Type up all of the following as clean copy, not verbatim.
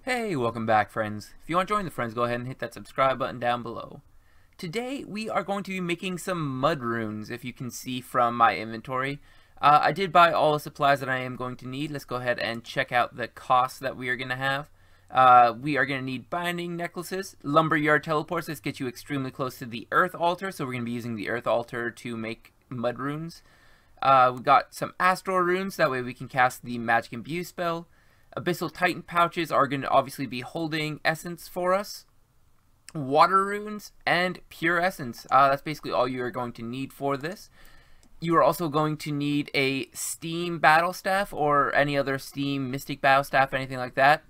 Hey, welcome back, friends. If you want to join the friends, go ahead and hit that subscribe button down below. Today, we are going to be making some mud runes, if you can see from my inventory. I did buy all the supplies that I am going to need. Let's go ahead and check out the costs that we are going to have. We are going to need binding necklaces, lumberyard teleports. This gets you extremely close to the earth altar, so we're going to be using the earth altar to make mud runes. We got some astral runes, that way we can cast the magic imbue spell. Abyssal Titan pouches are going to obviously be holding essence for us. Water runes and pure essence. That's basically all you are going to need for this. You are also going to need a steam battle staff or any other steam mystic battle staff, anything like that.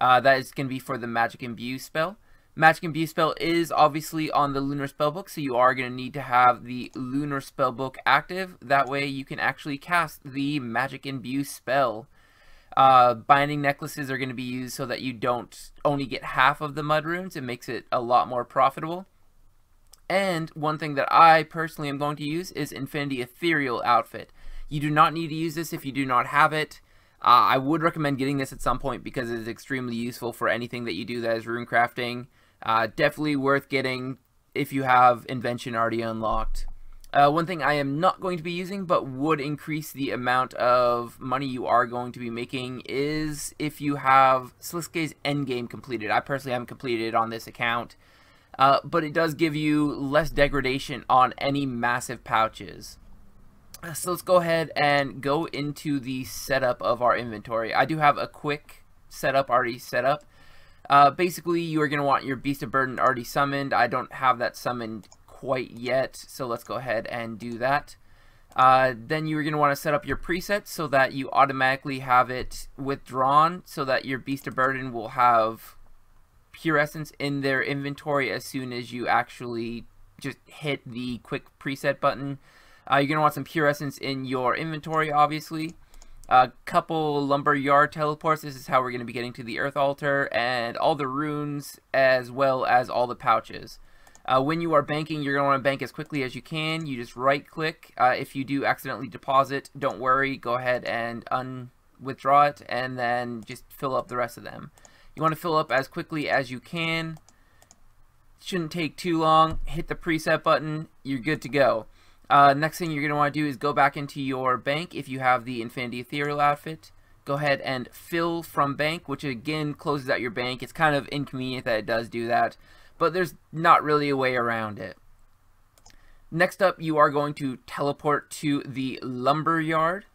That is going to be for the magic imbue spell. Magic imbue spell is obviously on the lunar spellbook, so you are going to need to have the lunar spellbook active. That way you can actually cast the magic imbue spell. Binding necklaces are going to be used so that you don't only get half of the mud runes. It makes it a lot more profitable. And one thing that I personally am going to use is Infinity Ethereal outfit. You do not need to use this if you do not have it. I would recommend getting this at some point because it is extremely useful for anything that you do that is rune crafting. Definitely worth getting if you have Invention already unlocked. One thing I am not going to be using but would increase the amount of money you are going to be making is if you have Sliske's endgame completed. I personally haven't completed it on this account, but it does give you less degradation on any massive pouches. So let's go ahead and go into the setup of our inventory. I do have a quick setup already set up. Basically, you are going to want your Beast of Burden already summoned. I don't have that summoned quite yet, so let's go ahead and do that. Then you're going to want to set up your presets so that you automatically have it withdrawn so that your Beast of Burden will have pure essence in their inventory as soon as you actually just hit the quick preset button. You're going to want some pure essence in your inventory, obviously. A couple lumberyard teleports. This is how we're going to be getting to the earth altar, and all the runes as well as all the pouches. When you are banking, you're going to want to bank as quickly as you can. You just right click. If you do accidentally deposit, don't worry. Go ahead and withdraw it and then just fill up the rest of them. You want to fill up as quickly as you can. Shouldn't take too long. Hit the preset button. You're good to go. Next thing you're going to want to do is go back into your bank if you have the Infinity Ethereal outfit. Go ahead and fill from bank, which again closes out your bank. It's kind of inconvenient that it does do that, but there's not really a way around it. Next up, you are going to teleport to the lumberyard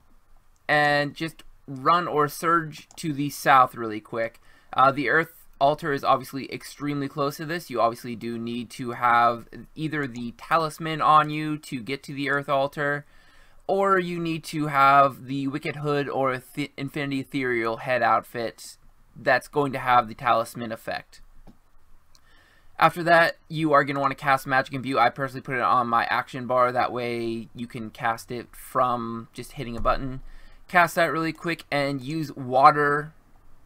and just run or surge to the south really quick. The earth altar is obviously extremely close to this. You obviously do need to have either the talisman on you to get to the earth altar, or you need to have the Wicked Hood or Infinity Ethereal head outfit that's going to have the talisman effect. After that, you are going to want to cast Magic Imbue. I personally put it on my action bar. That way you can cast it from just hitting a button. Cast that really quick and use water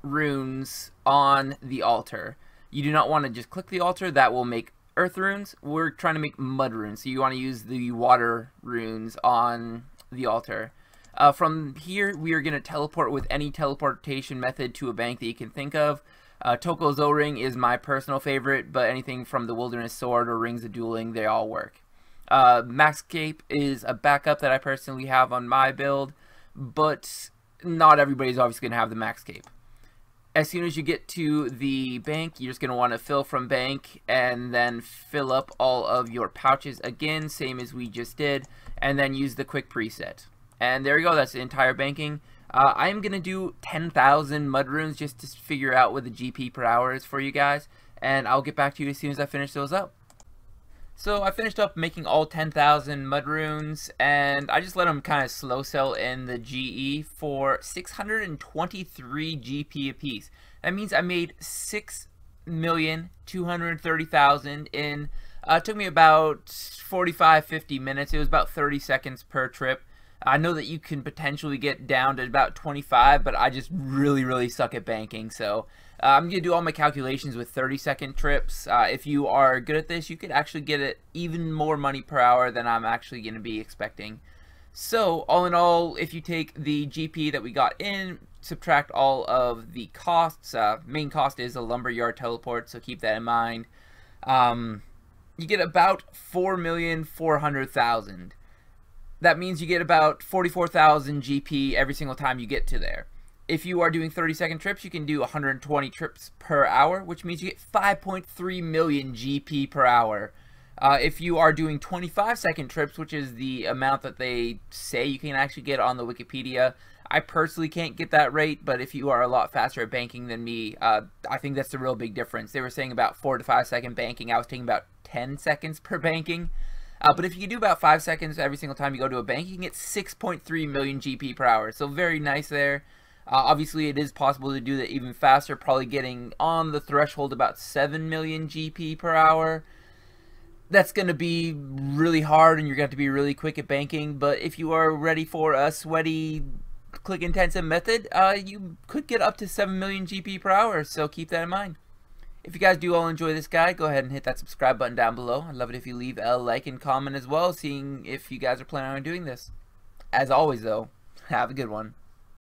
runes on the altar. You do not want to just click the altar. That will make earth runes. We're trying to make mud runes, so you want to use the water runes on the altar. From here, we are going to teleport with any teleportation method to a bank that you can think of. Toko's O-Ring is my personal favorite, but anything from the Wilderness Sword or Rings of Dueling, they all work. Runescape is a backup that I personally have on my build, but not everybody's obviously going to have the Runescape. As soon as you get to the bank, you're just going to want to fill from bank and then fill up all of your pouches again, same as we just did, and then use the quick preset. And there you go, that's the entire banking. I am going to do 10,000 mud runes just to figure out what the GP per hour is for you guys, and I'll get back to you as soon as I finish those up. So I finished up making all 10,000 mud runes, and I just let them kind of slow sell in the GE for 623 GP apiece. That means I made 6,230,000 in, it took me about 45-50 minutes. It was about 30 seconds per trip. I know that you can potentially get down to about 25, but I just really suck at banking, so I'm going to do all my calculations with 30-second trips. If you are good at this, you could actually get it even more money per hour than I'm actually going to be expecting. So, all in all, if you take the GP that we got in, subtract all of the costs. Main cost is a lumberyard teleport, so keep that in mind. You get about 4,400,000. That means you get about 44,000 GP every single time you get to there. If you are doing 30-second trips, you can do 120 trips per hour, which means you get 5.3 million GP per hour. If you are doing 25-second trips, which is the amount that they say you can actually get on the Wikipedia, I personally can't get that rate, but if you are a lot faster at banking than me, I think that's the real big difference. They were saying about 4 to 5 second banking. I was taking about 10 seconds per banking. But if you can do about 5 seconds every single time you go to a bank, you can get 6.3 million GP per hour. So very nice there. Obviously, it is possible to do that even faster, probably getting on the threshold about 7 million GP per hour. That's going to be really hard, and you're going to have to be really quick at banking. But if you are ready for a sweaty, click-intensive method, you could get up to 7 million GP per hour, so keep that in mind. If you guys do all enjoy this guide, go ahead and hit that subscribe button down below. I'd love it if you leave a like and comment as well, seeing if you guys are planning on doing this. As always, though, have a good one.